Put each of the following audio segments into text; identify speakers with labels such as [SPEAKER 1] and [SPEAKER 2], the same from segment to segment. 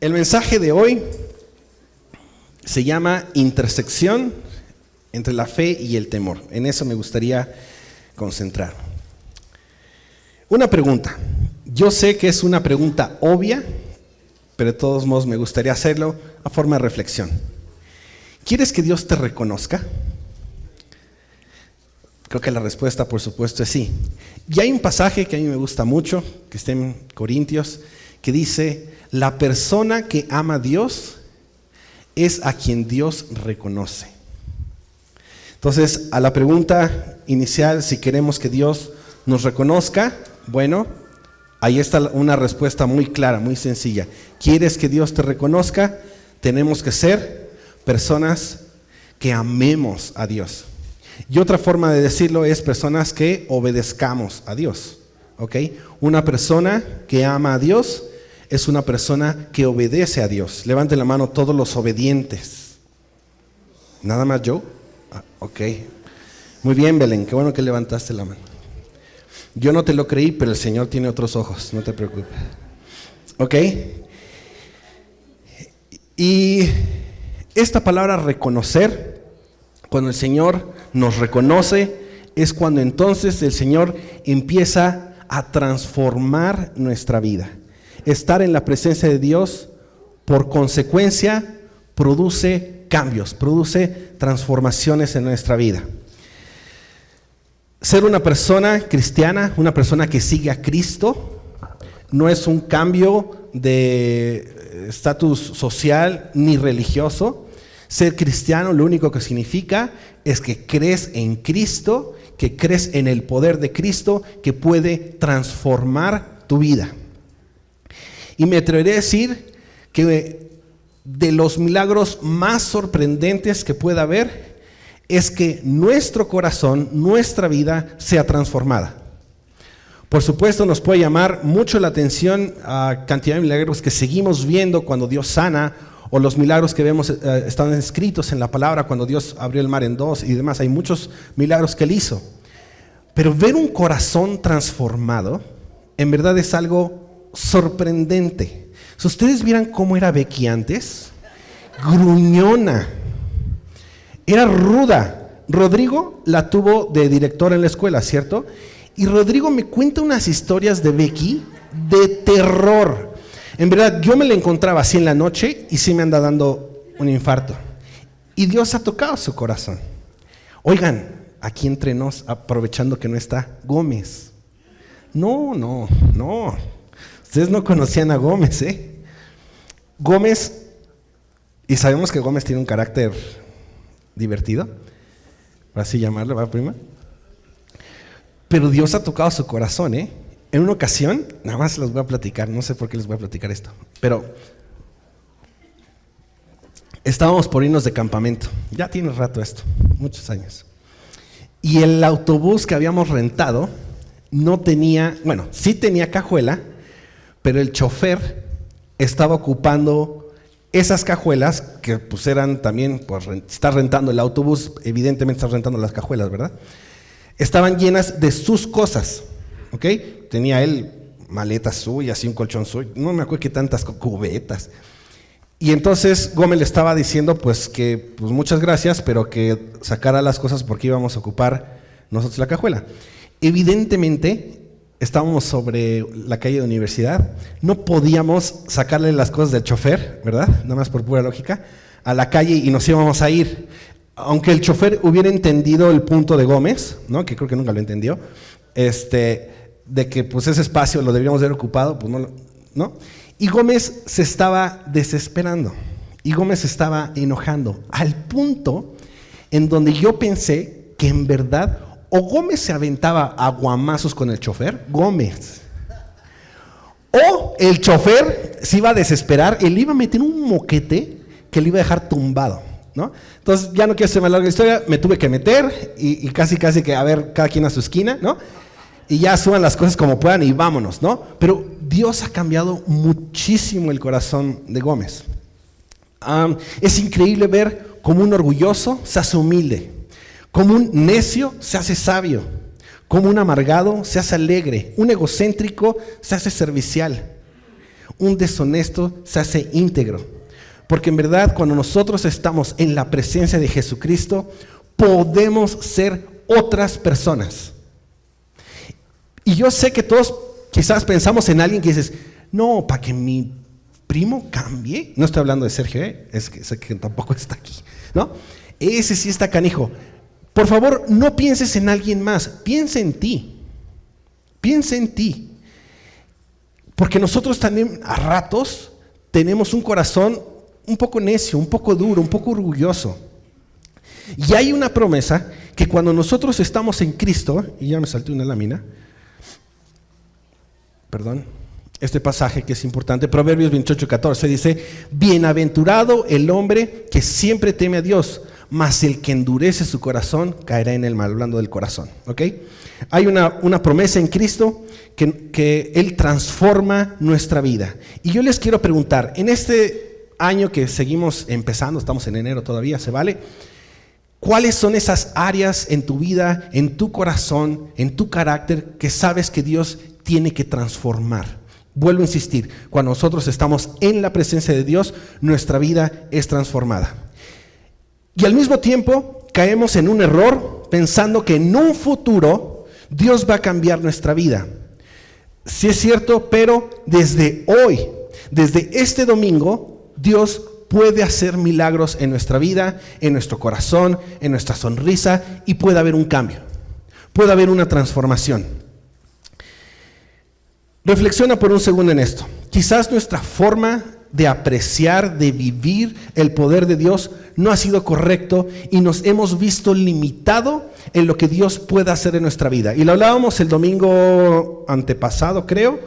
[SPEAKER 1] El mensaje de hoy se llama intersección entre la fe y el temor. En eso me gustaría concentrar. Una pregunta. Yo sé que es una pregunta obvia, pero de todos modos me gustaría hacerlo a forma de reflexión. ¿Quieres que Dios te reconozca? Creo que la respuesta, por supuesto, es sí. Y hay un pasaje que a mí me gusta mucho, que está en Corintios, que dice: la persona que ama a Dios es a quien Dios reconoce. Entonces, a la pregunta inicial, si queremos que Dios nos reconozca, bueno, ahí está una respuesta muy clara, muy sencilla. ¿Quieres que Dios te reconozca? Tenemos que ser personas que amemos a Dios. Y otra forma de decirlo es personas que obedezcamos a Dios. ¿Ok? Una persona que ama a Dios es una persona que obedece a Dios. Levanten la mano todos los obedientes. ¿Nada más yo? Ok. Muy bien, Belén, qué bueno que levantaste la mano. Yo no te lo creí, pero el Señor tiene otros ojos, no te preocupes. ¿Ok? Y esta palabra reconocer, cuando el Señor nos reconoce, es cuando entonces el Señor empieza a transformar nuestra vida. Estar en la presencia de Dios, por consecuencia, produce cambios, produce transformaciones en nuestra vida. Ser una persona cristiana, una persona que sigue a Cristo, no es un cambio de estatus social ni religioso. Ser cristiano lo único que significa es que crees en Cristo, que crees en el poder de Cristo que puede transformar tu vida. Y me atreveré a decir que de los milagros más sorprendentes que pueda haber es que nuestro corazón, nuestra vida sea transformada. Por supuesto, nos puede llamar mucho la atención a cantidad de milagros que seguimos viendo cuando Dios sana, o los milagros que vemos están escritos en la palabra cuando Dios abrió el mar en dos y demás. Hay muchos milagros que Él hizo. Pero ver un corazón transformado, en verdad es algo sorprendente. Si ustedes vieran cómo era Becky antes, gruñona, era ruda. Rodrigo la tuvo de director en la escuela, ¿cierto? Y Rodrigo me cuenta unas historias de Becky de terror. En verdad, yo me la encontraba así en la noche y sí me anda dando un infarto. Y Dios ha tocado su corazón. Oigan, aquí entre nos, aprovechando que no está Gómez. No. Ustedes no conocían a Gómez, ¿eh? Gómez, y sabemos que Gómez tiene un carácter divertido, por así llamarlo, ¿va, prima? Pero Dios ha tocado su corazón, ¿eh? En una ocasión, nada más les voy a platicar, no sé por qué les voy a platicar esto, pero estábamos por irnos de campamento, ya tiene rato esto, muchos años, y el autobús que habíamos rentado no tenía, bueno, sí tenía cajuela, pero el chofer estaba ocupando esas cajuelas que pues eran también, pues estás rentando el autobús, evidentemente estás rentando las cajuelas, ¿verdad? Estaban llenas de sus cosas. ¿Ok? Tenía él maletas suyas y un colchón suyo, no me acuerdo qué tantas cubetas. Y entonces Gómez le estaba diciendo pues que pues muchas gracias, pero que sacara las cosas porque íbamos a ocupar nosotros la cajuela. Evidentemente estábamos sobre la calle de Universidad, no podíamos sacarle las cosas del chofer, ¿verdad? Nada más por pura lógica, a la calle y nos íbamos a ir. Aunque el chofer hubiera entendido el punto de Gómez, ¿no? Que creo que nunca lo entendió, de que pues ese espacio lo deberíamos haber ocupado, pues no. Y Gómez se estaba desesperando, y Gómez se estaba enojando, al punto en donde yo pensé que en verdad, o Gómez se aventaba a guamazos con el chofer, Gómez, o el chofer se iba a desesperar, él iba a meter un moquete que le iba a dejar tumbado, ¿no? Entonces ya no quiero hacer más larga historia, me tuve que meter y casi que a ver cada quien a su esquina, ¿no? Y ya suban las cosas como puedan y vámonos, ¿no? Pero Dios ha cambiado muchísimo el corazón de Gómez. Es increíble ver cómo un orgulloso se hace humilde, como un necio se hace sabio, como un amargado se hace alegre, un egocéntrico se hace servicial, un deshonesto se hace íntegro. Porque en verdad, cuando nosotros estamos en la presencia de Jesucristo, podemos ser otras personas. Y yo sé que todos quizás pensamos en alguien que dices, no, para que mi primo cambie. No estoy hablando de Sergio, es que sé que tampoco está aquí, ¿no? Ese sí está canijo. Por favor, no pienses en alguien más, piensa en ti. Piensa en ti. Porque nosotros también a ratos tenemos un corazón un poco necio, un poco duro, un poco orgulloso. Y hay una promesa que cuando nosotros estamos en Cristo, y ya me salté una lámina, perdón, este pasaje que es importante, Proverbios 28:14 dice, bienaventurado el hombre que siempre teme a Dios, mas el que endurece su corazón caerá en el mal, hablando del corazón, ¿ok? Hay una promesa en Cristo que Él transforma nuestra vida. Y yo les quiero preguntar, en este año que seguimos empezando, estamos en enero todavía, ¿se vale? ¿Cuáles son esas áreas en tu vida, en tu corazón, en tu carácter que sabes que Dios tiene que transformar? Vuelvo a insistir, cuando nosotros estamos en la presencia de Dios, nuestra vida es transformada. Y al mismo tiempo caemos en un error pensando que en un futuro Dios va a cambiar nuestra vida. Sí es cierto, pero desde hoy, desde este domingo, Dios puede hacer milagros en nuestra vida, en nuestro corazón, en nuestra sonrisa, y puede haber un cambio, puede haber una transformación. Reflexiona por un segundo en esto. Quizás nuestra forma de apreciar, de vivir el poder de Dios no ha sido correcto y nos hemos visto limitado en lo que Dios puede hacer en nuestra vida. Y lo hablábamos el domingo antepasado, creo,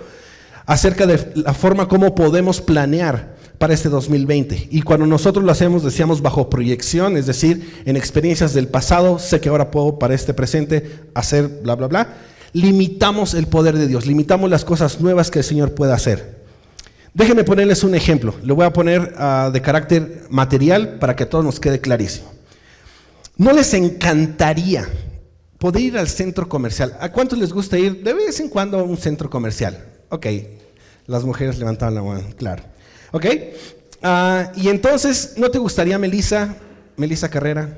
[SPEAKER 1] acerca de la forma como podemos planear para este 2020. Y cuando nosotros lo hacemos, decíamos bajo proyección, es decir, en experiencias del pasado, sé que ahora puedo para este presente hacer bla, bla, bla. Limitamos el poder de Dios, limitamos las cosas nuevas que el Señor puede hacer. Déjenme ponerles un ejemplo, lo voy a poner de carácter material para que a todos nos quede clarísimo. ¿No les encantaría poder ir al centro comercial? ¿A cuántos les gusta ir de vez en cuando a un centro comercial? Ok, las mujeres levantaban la mano, claro. Ok, y entonces, ¿no te gustaría, Melissa Carrera?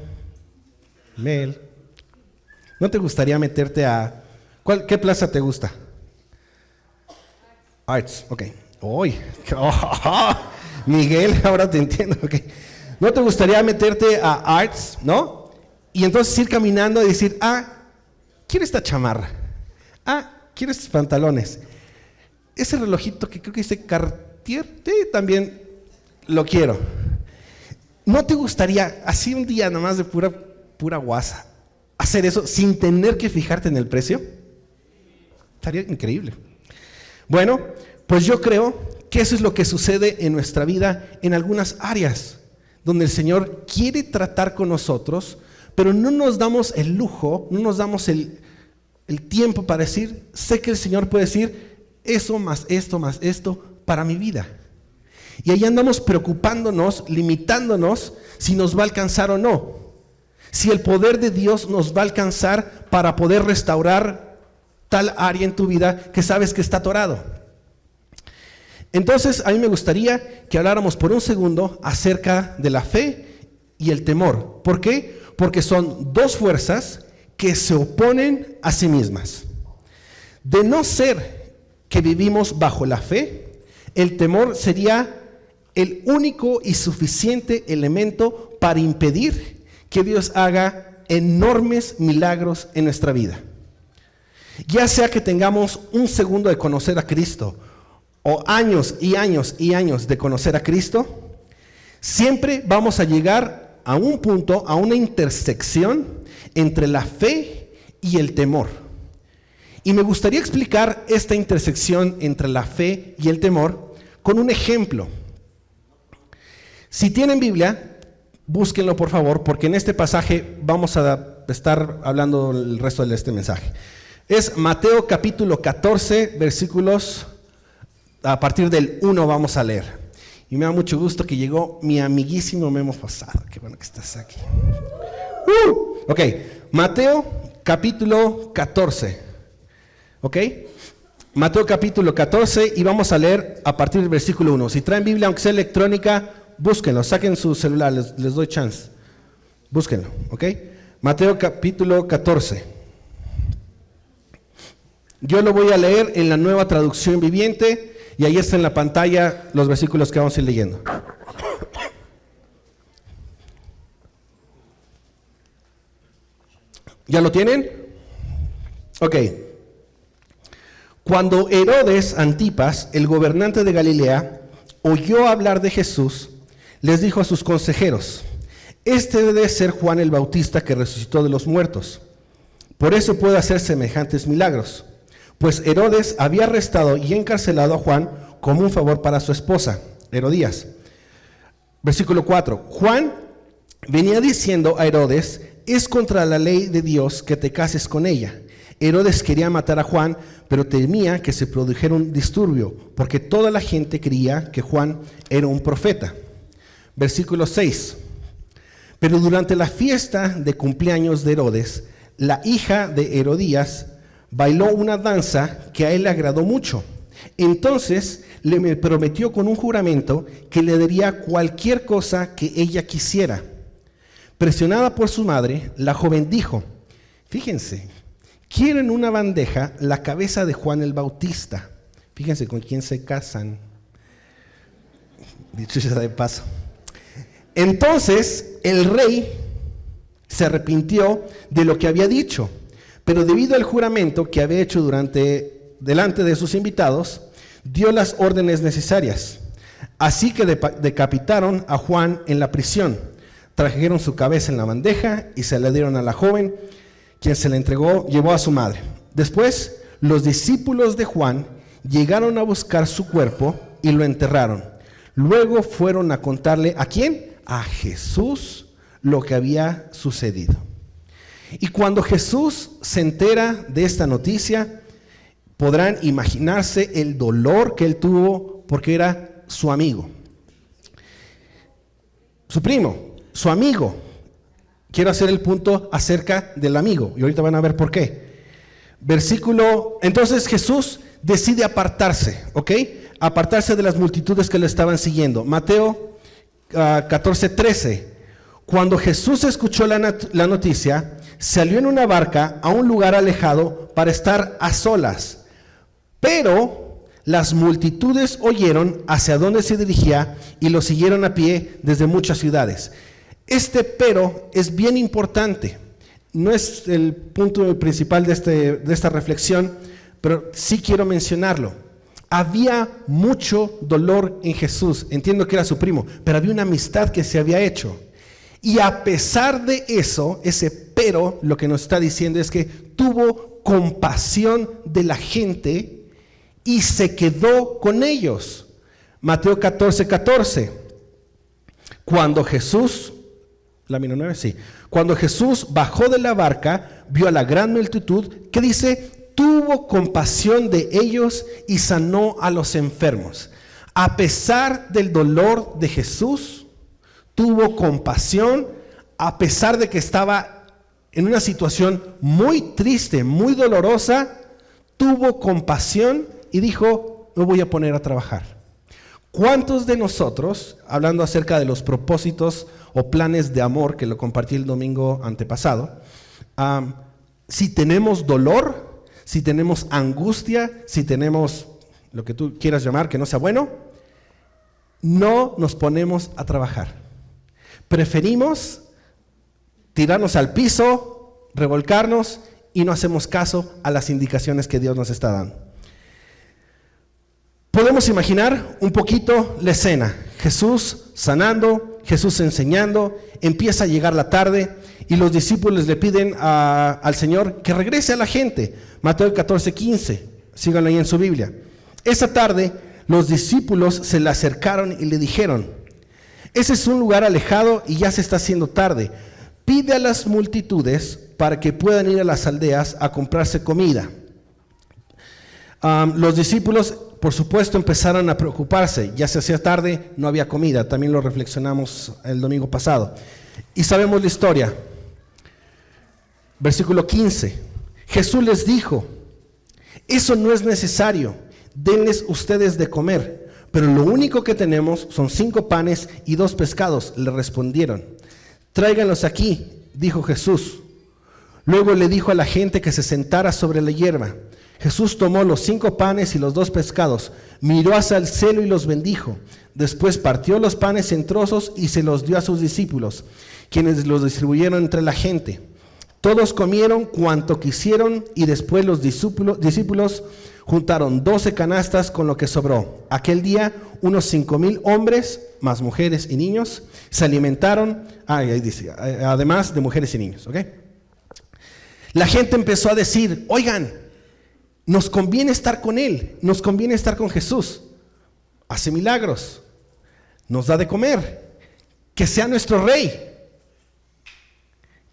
[SPEAKER 1] Mel, ¿no te gustaría meterte a... ¿Qué plaza te gusta? Arts, ok. Uy, Miguel, ahora te entiendo, ok. ¿No te gustaría meterte a Arts, no? Y entonces ir caminando y decir, quiero esta chamarra, quiero estos pantalones, ese relojito que creo que dice Cartier, también lo quiero. ¿No te gustaría, así un día nomás de pura guasa, hacer eso sin tener que fijarte en el precio? Estaría increíble. Bueno, pues yo creo que eso es lo que sucede en nuestra vida en algunas áreas, donde el Señor quiere tratar con nosotros, pero no nos damos el lujo, no nos damos el tiempo para decir, sé que el Señor puede decir eso más esto para mi vida. Y ahí andamos preocupándonos, limitándonos si nos va a alcanzar o no. Si el poder de Dios nos va a alcanzar para poder restaurar tal área en tu vida que sabes que está atorado. Entonces, a mí me gustaría que habláramos por un segundo acerca de la fe y el temor. ¿Por qué? Porque son dos fuerzas que se oponen a sí mismas. De no ser que vivimos bajo la fe, el temor sería el único y suficiente elemento para impedir que Dios haga enormes milagros en nuestra vida. Ya sea que tengamos un segundo de conocer a Cristo, o años y años y años de conocer a Cristo, siempre vamos a llegar a un punto, a una intersección entre la fe y el temor. Y me gustaría explicar esta intersección entre la fe y el temor con un ejemplo. Si tienen Biblia, búsquenlo por favor, porque en este pasaje vamos a estar hablando el resto de este mensaje. Es Mateo capítulo 14, versículos, a partir del 1 vamos a leer. Y me da mucho gusto que llegó mi amiguísimo Memo Posada. Qué bueno que estás aquí. Ok, Mateo capítulo 14. Ok, Mateo capítulo 14 y vamos a leer a partir del versículo 1. Si traen Biblia, aunque sea electrónica, búsquenlo, saquen su celular, les doy chance. Búsquenlo, ¿ok? Mateo capítulo 14. Yo lo voy a leer en la Nueva Traducción Viviente y ahí está en la pantalla los versículos que vamos a ir leyendo. ¿Ya lo tienen? Ok. Cuando Herodes Antipas, el gobernante de Galilea, oyó hablar de Jesús, les dijo a sus consejeros: este debe ser Juan el Bautista que resucitó de los muertos. Por eso puede hacer semejantes milagros. Pues Herodes había arrestado y encarcelado a Juan como un favor para su esposa, Herodías. Versículo 4. Juan venía diciendo a Herodes: es contra la ley de Dios que te cases con ella. Herodes quería matar a Juan, pero temía que se produjera un disturbio, porque toda la gente creía que Juan era un profeta. Versículo 6. Pero durante la fiesta de cumpleaños de Herodes, la hija de Herodías bailó una danza que a él le agradó mucho. Entonces le prometió con un juramento que le daría cualquier cosa que ella quisiera. Presionada por su madre, la joven dijo: fíjense, quiero en una bandeja la cabeza de Juan el Bautista. Fíjense con quién se casan. Dicho sea de paso. Entonces el rey se arrepintió de lo que había dicho, pero debido al juramento que había hecho delante de sus invitados, dio las órdenes necesarias. Así que decapitaron a Juan en la prisión, trajeron su cabeza en la bandeja y se la dieron a la joven, quien se la entregó, llevó a su madre. Después, los discípulos de Juan llegaron a buscar su cuerpo y lo enterraron. Luego fueron a contarle, ¿a quién? A Jesús, lo que había sucedido. Y cuando Jesús se entera de esta noticia, podrán imaginarse el dolor que él tuvo, porque era su amigo, su primo, su amigo. Quiero hacer el punto acerca del amigo y ahorita van a ver por qué. Entonces Jesús decide apartarse, ¿ok? Apartarse de las multitudes que lo estaban siguiendo. Mateo 14:13. Cuando Jesús escuchó la noticia, salió en una barca a un lugar alejado para estar a solas. Pero las multitudes oyeron hacia dónde se dirigía y lo siguieron a pie desde muchas ciudades. Este pero es bien importante. No es el punto principal de esta reflexión, pero sí quiero mencionarlo. Había mucho dolor en Jesús. Entiendo que era su primo, pero había una amistad que se había hecho. Y a pesar de eso, ese pero, lo que nos está diciendo es que tuvo compasión de la gente y se quedó con ellos. Mateo 14:14. Cuando Jesús bajó de la barca, vio a la gran multitud, que dice, tuvo compasión de ellos y sanó a los enfermos. A pesar del dolor de Jesús, tuvo compasión, a pesar de que estaba en una situación muy triste, muy dolorosa, tuvo compasión y dijo, me voy a poner a trabajar. ¿Cuántos de nosotros, hablando acerca de los propósitos o planes de amor, que lo compartí el domingo antepasado, si tenemos dolor, si tenemos angustia, si tenemos lo que tú quieras llamar que no sea bueno, no nos ponemos a trabajar? Preferimos tirarnos al piso, revolcarnos y no hacemos caso a las indicaciones que Dios nos está dando. Podemos imaginar un poquito la escena. Jesús sanando, Jesús enseñando, empieza a llegar la tarde y los discípulos le piden al Señor que regrese a la gente. Mateo 14:15, síganlo ahí en su Biblia. Esa tarde los discípulos se le acercaron y le dijeron, ese es un lugar alejado y ya se está haciendo tarde. Pide a las multitudes para que puedan ir a las aldeas a comprarse comida. Los discípulos, por supuesto, empezaron a preocuparse. Ya se hacía tarde, no había comida. También lo reflexionamos el domingo pasado. Y sabemos la historia. Versículo 15. Jesús les dijo, Eso no es necesario, denles ustedes de comer. Pero lo único que tenemos son 5 panes y 2 pescados, le respondieron. Tráiganlos aquí, dijo Jesús. Luego le dijo a la gente que se sentara sobre la hierba. Jesús tomó los 5 panes y los 2 pescados, miró hacia el cielo y los bendijo. Después partió los panes en trozos y se los dio a sus discípulos, quienes los distribuyeron entre la gente. Todos comieron cuanto quisieron y después los discípulos juntaron 12 canastas con lo que sobró. Aquel día unos 5,000 hombres, más mujeres y niños, se alimentaron, ahí dice, además de mujeres y niños. ¿Okay? La gente empezó a decir, oigan, nos conviene estar con Él, nos conviene estar con Jesús. Hace milagros, nos da de comer, que sea nuestro rey,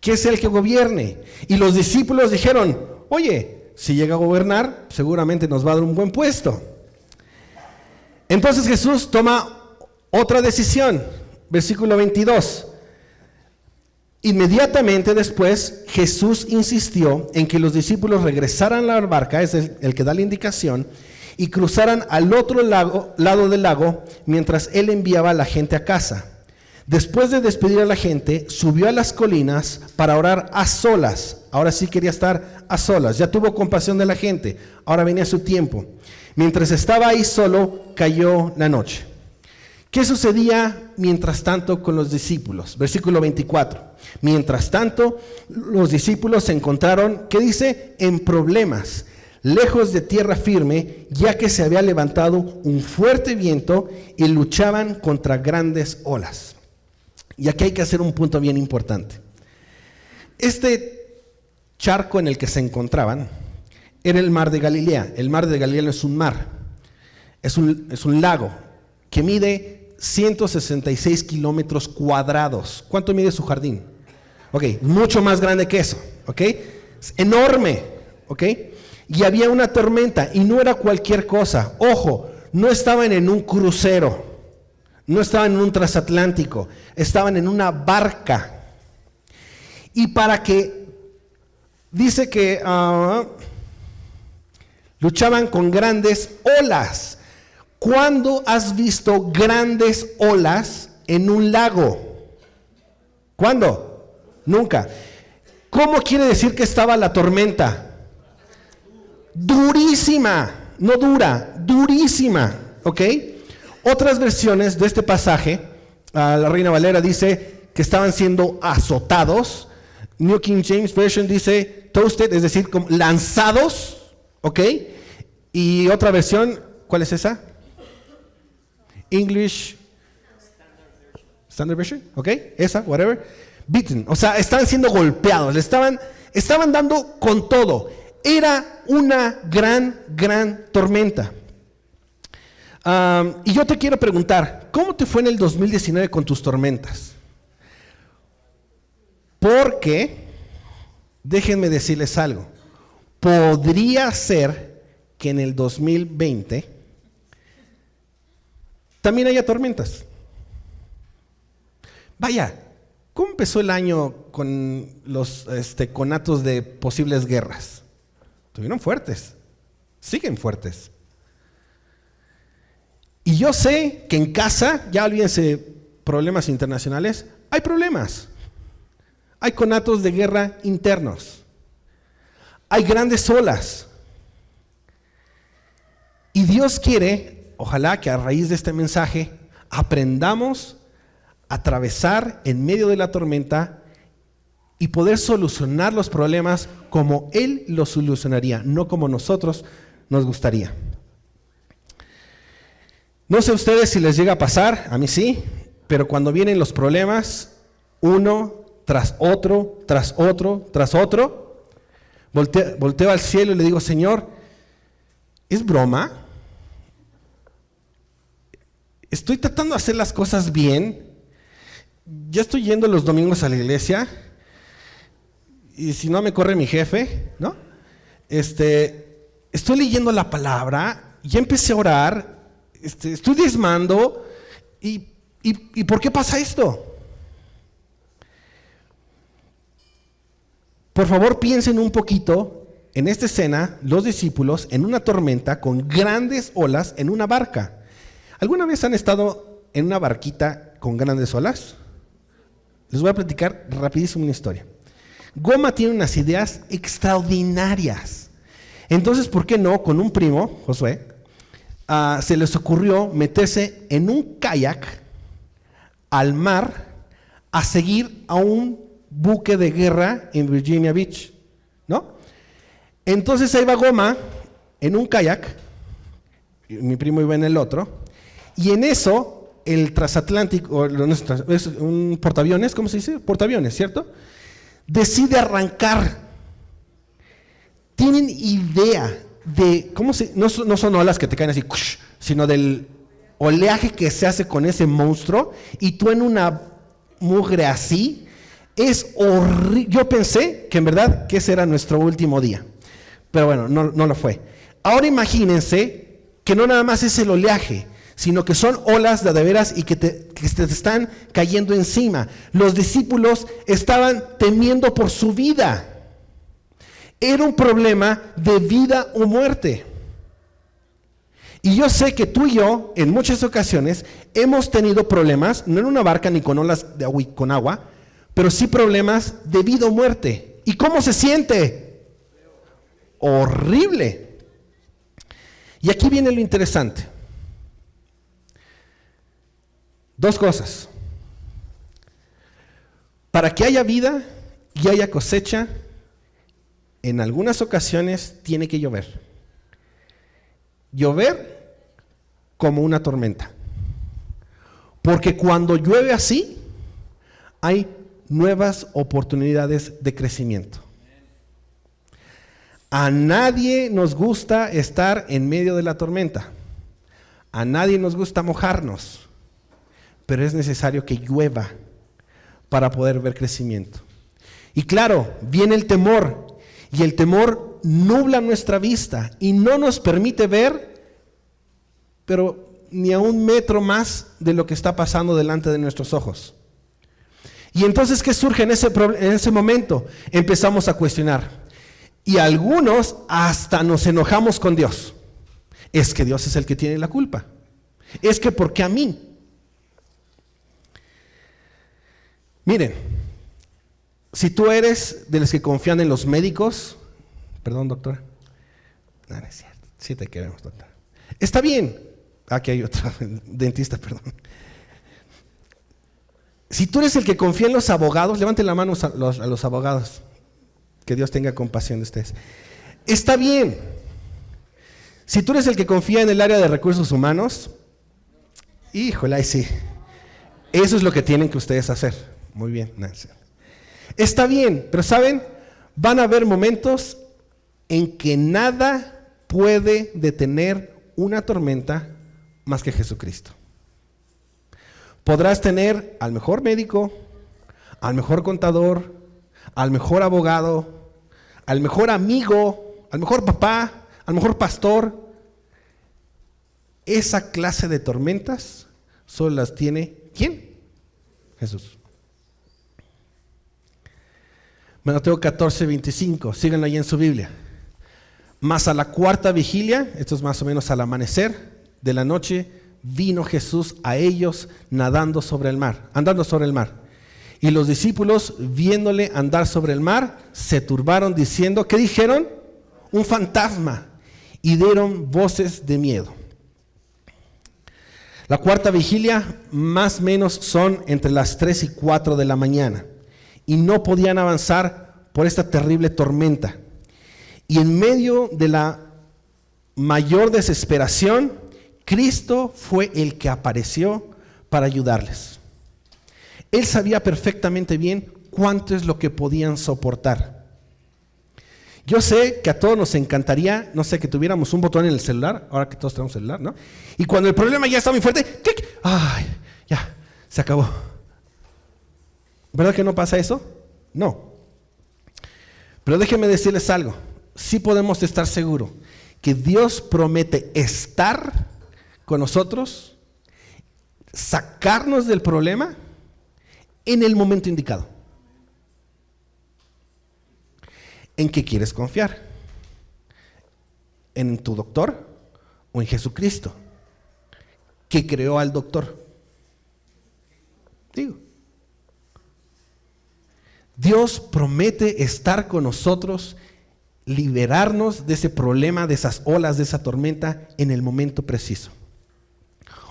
[SPEAKER 1] que es el que gobierne. Y los discípulos dijeron, oye, si llega a gobernar, seguramente nos va a dar un buen puesto. Entonces Jesús toma otra decisión, versículo 22. Inmediatamente después, Jesús insistió en que los discípulos regresaran a la barca, es el que da la indicación, y cruzaran al otro lado del lago, mientras Él enviaba a la gente a casa. Después de despedir a la gente, subió a las colinas para orar a solas. Ahora sí quería estar a solas. Ya tuvo compasión de la gente. Ahora venía su tiempo. Mientras estaba ahí solo, cayó la noche. ¿Qué sucedía mientras tanto con los discípulos? Versículo 24. Mientras tanto, los discípulos se encontraron, ¿qué dice? En problemas, lejos de tierra firme, ya que se había levantado un fuerte viento y luchaban contra grandes olas. Y aquí hay que hacer un punto bien importante. Este charco en el que se encontraban era el mar de Galilea. El mar de Galilea no es un mar, es un lago que mide 166 kilómetros cuadrados. ¿Cuánto mide su jardín? Ok, mucho más grande que eso, ok, es enorme, ok. Y había una tormenta y no era cualquier cosa. Ojo, no estaban en un crucero. No estaban en un transatlántico, estaban en una barca. Y para que, dice que luchaban con grandes olas. ¿Cuándo has visto grandes olas en un lago? ¿Cuándo? Nunca. ¿Cómo quiere decir que estaba la tormenta? Durísima, no dura, durísima, ¿ok? Otras versiones de este pasaje, la Reina Valera dice que estaban siendo azotados. New King James Version dice toasted, es decir, como lanzados, ¿ok? Y otra versión, ¿cuál es esa? English Standard Version, ¿ok? Esa, whatever. Beaten, o sea, estaban siendo golpeados, estaban dando con todo. Era una gran tormenta. Y yo te quiero preguntar, ¿cómo te fue en el 2019 con tus tormentas? Porque, déjenme decirles algo, podría ser que en el 2020 también haya tormentas. Vaya, ¿cómo empezó el año con los conatos de posibles guerras? Estuvieron fuertes, siguen fuertes. Y yo sé que en casa, ya olvídense problemas internacionales, hay problemas. Hay conatos de guerra internos. Hay grandes olas. Y Dios quiere, ojalá que a raíz de este mensaje, aprendamos a atravesar en medio de la tormenta y poder solucionar los problemas como Él los solucionaría, no como nosotros nos gustaría. No sé a ustedes si les llega a pasar, a mí sí, pero cuando vienen los problemas, uno tras otro, volteo al cielo y le digo, Señor, ¿es broma? Estoy tratando de hacer las cosas bien, ya estoy yendo los domingos a la iglesia, y si no me corre mi jefe, ¿no? Estoy leyendo la palabra, ya empecé a orar, estoy diezmando, ¿y por qué pasa esto? Por favor, piensen un poquito en esta escena los discípulos en una tormenta con grandes olas en una barca. ¿Alguna vez han estado en una barquita con grandes olas? Les voy a platicar rapidísimo una historia. Goma tiene unas ideas extraordinarias. Entonces, ¿por qué no? Con un primo, Josué, se les ocurrió meterse en un kayak al mar a seguir a un buque de guerra en Virginia Beach, ¿no? Entonces ahí va Goma en un kayak, mi primo iba en el otro, y en eso el transatlántico, es un portaaviones, ¿cómo se dice? Portaaviones, ¿cierto? Decide arrancar. Tienen idea de cómo no son olas que te caen así, sino del oleaje que se hace con ese monstruo, y tú en una mugre así, es horrible. Yo pensé que en verdad que ese era nuestro último día, pero bueno, no lo fue. Ahora imagínense que no nada más es el oleaje, sino que son olas de veras y que te están cayendo encima. Los discípulos estaban temiendo por su vida. Era un problema de vida o muerte. Y yo sé que tú y yo, en muchas ocasiones, hemos tenido problemas, no en una barca ni con olas de agua, con agua, pero sí problemas de vida o muerte. ¿Y cómo se siente? Horrible. Y aquí viene lo interesante. Dos cosas. Para que haya vida y haya cosecha, en algunas ocasiones tiene que llover. Llover como una tormenta. Porque cuando llueve así, hay nuevas oportunidades de crecimiento. A nadie nos gusta estar en medio de la tormenta. A nadie nos gusta mojarnos. Pero es necesario que llueva para poder ver crecimiento. Y claro, viene el temor. Y el temor nubla nuestra vista y no nos permite ver, pero ni a un metro más de lo que está pasando delante de nuestros ojos. Y entonces, ¿qué surge en ese momento? Empezamos a cuestionar. Y algunos hasta nos enojamos con Dios. Es que Dios es el que tiene la culpa. Es que ¿por qué a mí? Miren, si tú eres de los que confían en los médicos, perdón, doctora. No, no es cierto. Sí te queremos, doctora. Está bien. Aquí hay otro dentista, perdón. Si tú eres el que confía en los abogados, levanten la mano a los abogados. Que Dios tenga compasión de ustedes. Está bien. Si tú eres el que confía en el área de recursos humanos, híjole, ahí sí. Eso es lo que tienen que ustedes hacer. Muy bien, Nancy. Está bien, pero ¿saben? Van a haber momentos en que nada puede detener una tormenta más que Jesucristo. Podrás tener al mejor médico, al mejor contador, al mejor abogado, al mejor amigo, al mejor papá, al mejor pastor. Esa clase de tormentas solo las tiene ¿quién? Jesús. Mateo 14:25, síganlo ahí en su Biblia. Mas a la cuarta vigilia, esto es más o menos al amanecer de la noche, vino Jesús a ellos andando sobre el mar. Y los discípulos, viéndole andar sobre el mar, se turbaron diciendo, ¿qué dijeron? Un fantasma. Y dieron voces de miedo. La cuarta vigilia, más o menos, son entre las 3 y 4 de la mañana. Y no podían avanzar por esta terrible tormenta. Y en medio de la mayor desesperación, Cristo fue el que apareció para ayudarles. Él sabía perfectamente bien cuánto es lo que podían soportar. Yo sé que a todos nos encantaría, no sé, que tuviéramos un botón en el celular, ahora que todos tenemos celular, ¿no? Y cuando el problema ya está muy fuerte, ¡clic! ¡Ay! Ya, se acabó. ¿Verdad que no pasa eso? No. Pero déjenme decirles algo. Sí podemos estar seguros que Dios promete estar con nosotros, sacarnos del problema en el momento indicado. ¿En qué quieres confiar? ¿En tu doctor o en Jesucristo, que creó al doctor? Digo, Dios promete estar con nosotros, liberarnos de ese problema, de esas olas, de esa tormenta en el momento preciso.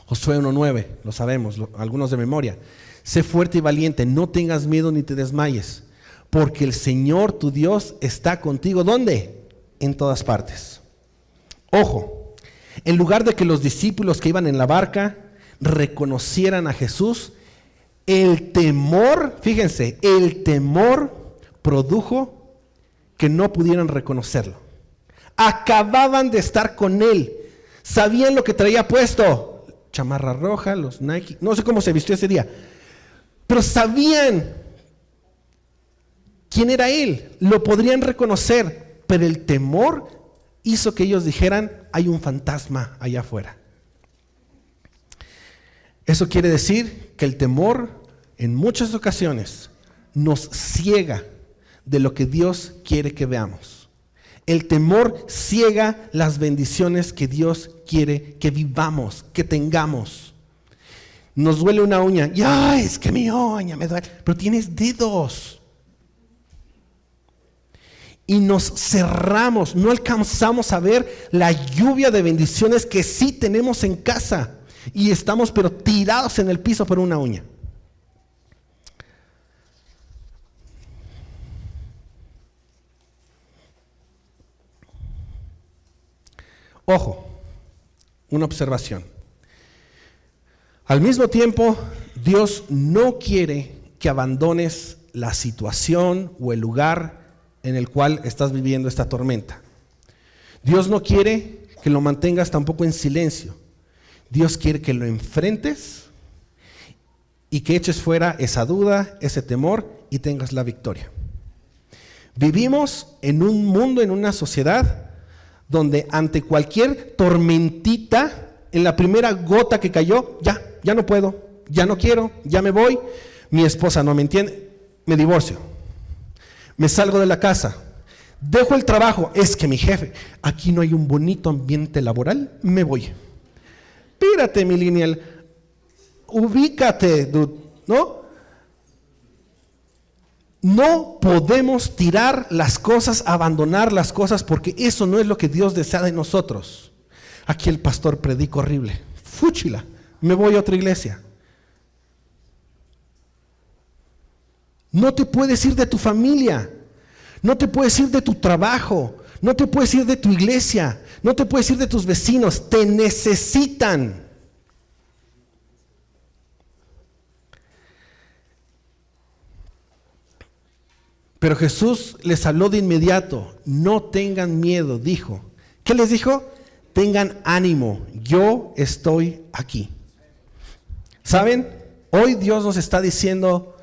[SPEAKER 1] Josué 1:9, lo sabemos, algunos de memoria. Sé fuerte y valiente, no tengas miedo ni te desmayes, porque el Señor tu Dios está contigo. ¿Dónde? En todas partes. Ojo, en lugar de que los discípulos que iban en la barca reconocieran a Jesús, el temor, fíjense, el temor produjo que no pudieran reconocerlo. Acababan de estar con él, sabían lo que traía puesto, chamarra roja, los Nike, no sé cómo se vistió ese día, pero sabían quién era él, lo podrían reconocer, pero el temor hizo que ellos dijeran, hay un fantasma allá afuera. Eso quiere decir que el temor en muchas ocasiones nos ciega de lo que Dios quiere que veamos. El temor ciega las bendiciones que Dios quiere que vivamos, que tengamos. Nos duele una uña, ya es que mi uña me duele, pero tienes dedos. Y nos cerramos, no alcanzamos a ver la lluvia de bendiciones que sí tenemos en casa. Y estamos pero tirados en el piso por una uña. Ojo, una observación. Al mismo tiempo, Dios no quiere que abandones la situación o el lugar en el cual estás viviendo esta tormenta. Dios no quiere que lo mantengas tampoco en silencio. Dios quiere que lo enfrentes y que eches fuera esa duda, ese temor y tengas la victoria. Vivimos en un mundo, en una sociedad donde ante cualquier tormentita, en la primera gota que cayó, ya no puedo, ya no quiero, ya me voy, mi esposa no me entiende, me divorcio, me salgo de la casa, dejo el trabajo, es que mi jefe, aquí no hay un bonito ambiente laboral, me voy. Espérate, millennial, ubícate, dude, ¿no? No podemos tirar las cosas, abandonar las cosas, porque eso no es lo que Dios desea de nosotros. Aquí el pastor predica horrible, fúchila, me voy a otra iglesia. No te puedes ir de tu familia, no te puedes ir de tu trabajo, no te puedes ir de tu iglesia, no te puedes ir de tus vecinos, te necesitan. Pero Jesús les habló de inmediato, no tengan miedo, dijo. ¿Qué les dijo? Tengan ánimo, yo estoy aquí. ¿Saben? Hoy Dios nos está diciendo,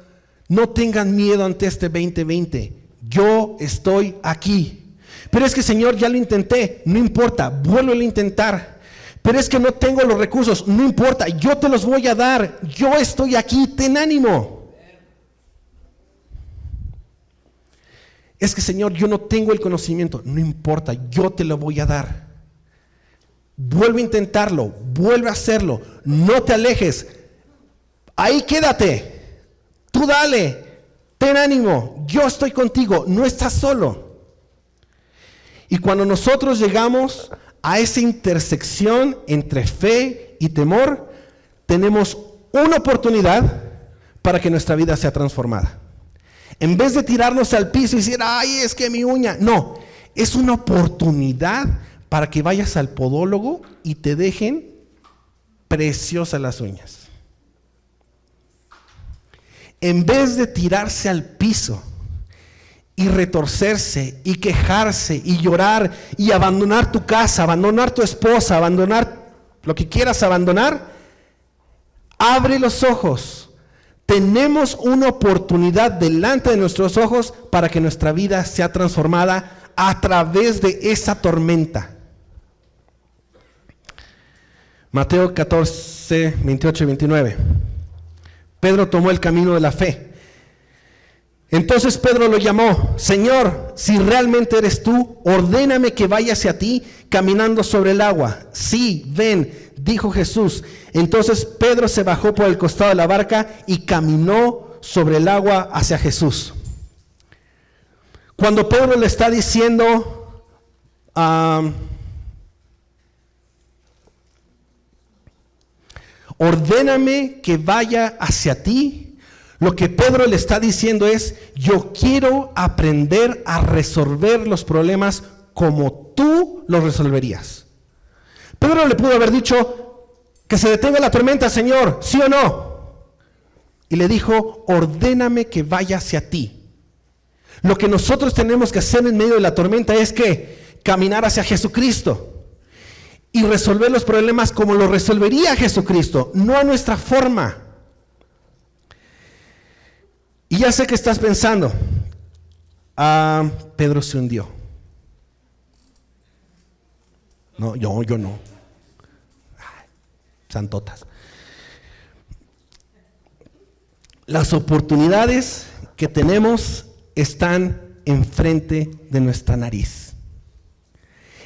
[SPEAKER 1] no tengan miedo ante este 2020, yo estoy aquí. Pero es que Señor, ya lo intenté, no importa, vuelvo a intentar. Pero es que no tengo los recursos, no importa, yo te los voy a dar, yo estoy aquí, ten ánimo. Es que Señor, yo no tengo el conocimiento, no importa, yo te lo voy a dar. Vuelve a intentarlo, vuelve a hacerlo, no te alejes, ahí quédate, tú dale, ten ánimo, yo estoy contigo, no estás solo. Y cuando nosotros llegamos a esa intersección entre fe y temor, tenemos una oportunidad para que nuestra vida sea transformada. En vez de tirarnos al piso y decir, ay, es que mi uña. No, es una oportunidad para que vayas al podólogo y te dejen preciosas las uñas. En vez de tirarse al piso y retorcerse y quejarse y llorar y abandonar tu casa, abandonar tu esposa, abandonar lo que quieras abandonar, abre los ojos. Tenemos una oportunidad delante de nuestros ojos para que nuestra vida sea transformada a través de esa tormenta. Mateo 14, 28 y 29. Pedro tomó el camino de la fe. Entonces Pedro lo llamó, Señor, si realmente eres tú, ordéname que vaya hacia ti, caminando sobre el agua. Sí, ven, dijo Jesús. Entonces Pedro se bajó por el costado de la barca y caminó sobre el agua hacia Jesús. Cuando Pedro le está diciendo, ordéname que vaya hacia ti, lo que Pedro le está diciendo es, yo quiero aprender a resolver los problemas como tú los resolverías. Pedro le pudo haber dicho, que se detenga la tormenta, Señor, ¿sí o no? Y le dijo, ordéname que vaya hacia ti. Lo que nosotros tenemos que hacer en medio de la tormenta es que caminar hacia Jesucristo y resolver los problemas como lo resolvería Jesucristo, no a nuestra forma. Y ya sé que estás pensando, Pedro se hundió. No, yo no. Ay, santotas. Las oportunidades que tenemos están enfrente de nuestra nariz.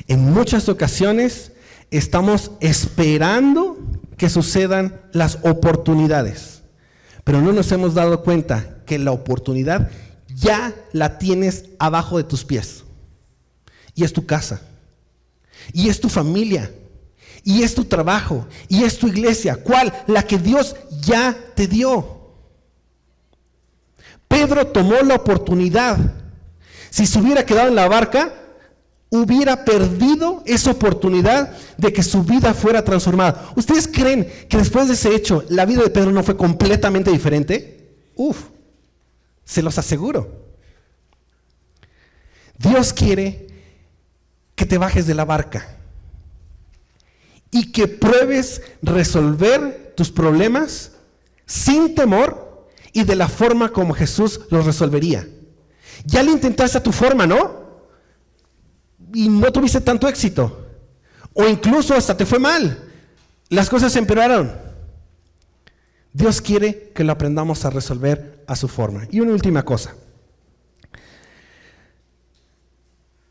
[SPEAKER 1] En muchas ocasiones estamos esperando que sucedan las oportunidades, pero no nos hemos dado cuenta que la oportunidad ya la tienes abajo de tus pies. Y es tu casa, y es tu familia, y es tu trabajo, y es tu iglesia. ¿Cuál? La que Dios ya te dio. Pedro tomó la oportunidad. Si se hubiera quedado en la barca, hubiera perdido esa oportunidad de que su vida fuera transformada. ¿Ustedes creen que después de ese hecho, la vida de Pedro no fue completamente diferente? Se los aseguro. Dios quiere que te bajes de la barca y que pruebes resolver tus problemas sin temor y de la forma como Jesús los resolvería. Ya lo intentaste a tu forma, ¿no? Y no tuviste tanto éxito. O incluso hasta te fue mal. Las cosas empeoraron. Dios quiere que lo aprendamos a resolver a su forma. Y una última cosa.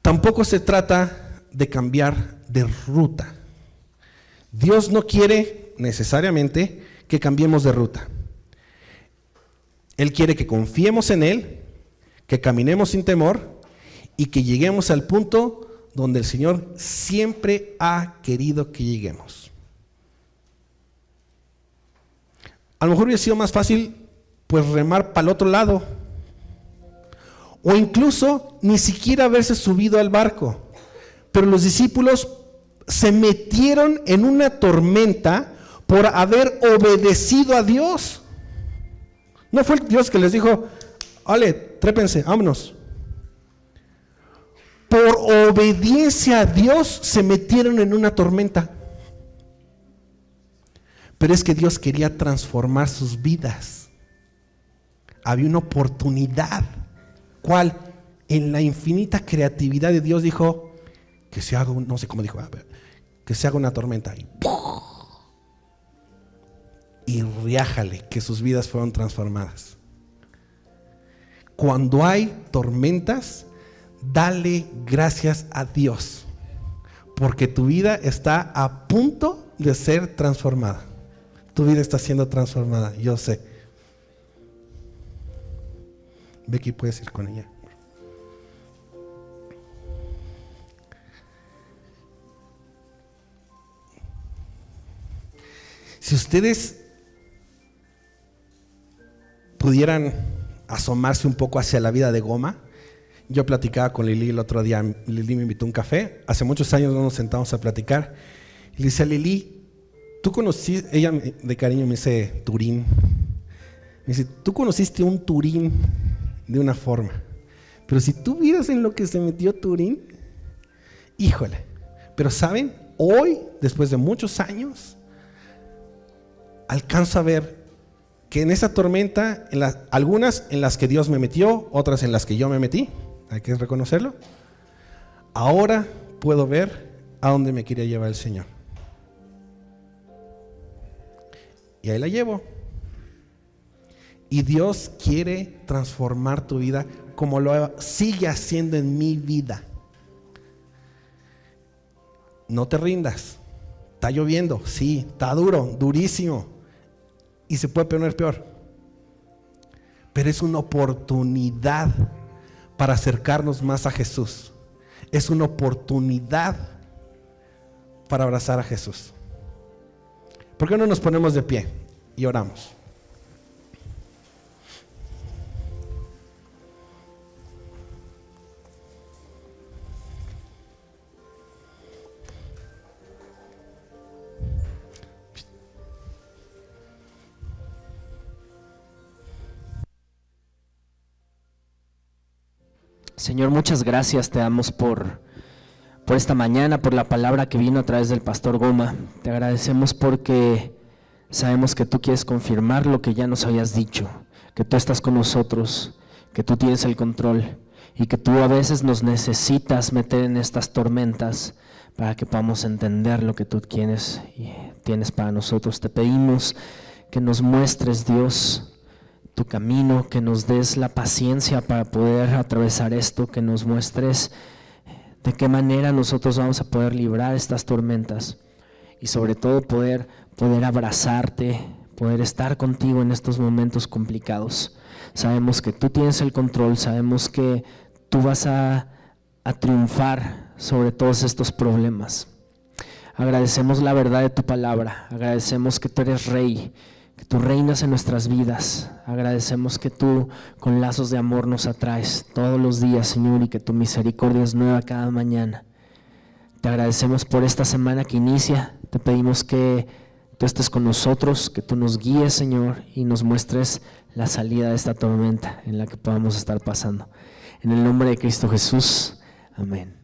[SPEAKER 1] Tampoco se trata de cambiar de ruta. Dios no quiere necesariamente que cambiemos de ruta. Él quiere que confiemos en Él, que caminemos sin temor y que lleguemos al punto donde el Señor siempre ha querido que lleguemos. A lo mejor hubiera sido más fácil pues remar para el otro lado, o incluso ni siquiera haberse subido al barco, pero los discípulos se metieron en una tormenta por haber obedecido a Dios. No fue Dios que les dijo, ole, trépense, vámonos. Por obediencia a Dios se metieron en una tormenta. Pero es que Dios quería transformar sus vidas. Había una oportunidad. ¿Cuál? En la infinita creatividad de Dios dijo, que se haga, no sé cómo dijo, que se haga una tormenta. Y riájale, que sus vidas fueron transformadas. Cuando hay tormentas, dale gracias a Dios, porque tu vida está a punto de ser transformada. Tu vida está siendo transformada, yo sé. Becky, puedes ir con ella. Si ustedes pudieran asomarse un poco hacia la vida de Goma. Yo platicaba con Lili el otro día. Lili me invitó a un café. Hace muchos años no nos sentamos a platicar. Y le dice a Lili, tú conociste, ella de cariño me dice Turín. Me dice, tú conociste un Turín de una forma. Pero si tú vieras en lo que se metió Turín, híjole. Pero ¿saben? Hoy, después de muchos años, alcanzo a ver que en esa tormenta, algunas en las que Dios me metió, otras en las que yo me metí, hay que reconocerlo, ahora puedo ver a dónde me quería llevar el Señor. Y ahí la llevo. Y Dios quiere transformar tu vida como lo sigue haciendo en mi vida. no te rindas. Está lloviendo, sí, está duro, durísimo. Y se puede poner peor. Pero es una oportunidad para acercarnos más a Jesús. Es una oportunidad para abrazar a Jesús. ¿Por qué no nos ponemos de pie y oramos?
[SPEAKER 2] Señor, muchas gracias te damos por esta mañana, por la palabra que vino a través del pastor Goma. Te agradecemos porque sabemos que tú quieres confirmar lo que ya nos habías dicho, que tú estás con nosotros, que tú tienes el control y que tú a veces nos necesitas meter en estas tormentas para que podamos entender lo que tú tienes para nosotros. Te pedimos que nos muestres, Dios, tu camino, que nos des la paciencia para poder atravesar esto, que nos muestres de qué manera nosotros vamos a poder librar estas tormentas y sobre todo poder abrazarte, poder estar contigo en estos momentos complicados. Sabemos que tú tienes el control, sabemos que tú vas a triunfar sobre todos estos problemas. Agradecemos la verdad de tu palabra, agradecemos que tú eres Rey, que tú reinas en nuestras vidas. Agradecemos que tú con lazos de amor nos atraes todos los días, Señor, y que tu misericordia es nueva cada mañana. Te agradecemos por esta semana que inicia. Te pedimos que tú estés con nosotros, que tú nos guíes, Señor, y nos muestres la salida de esta tormenta en la que podamos estar pasando. En el nombre de Cristo Jesús, amén.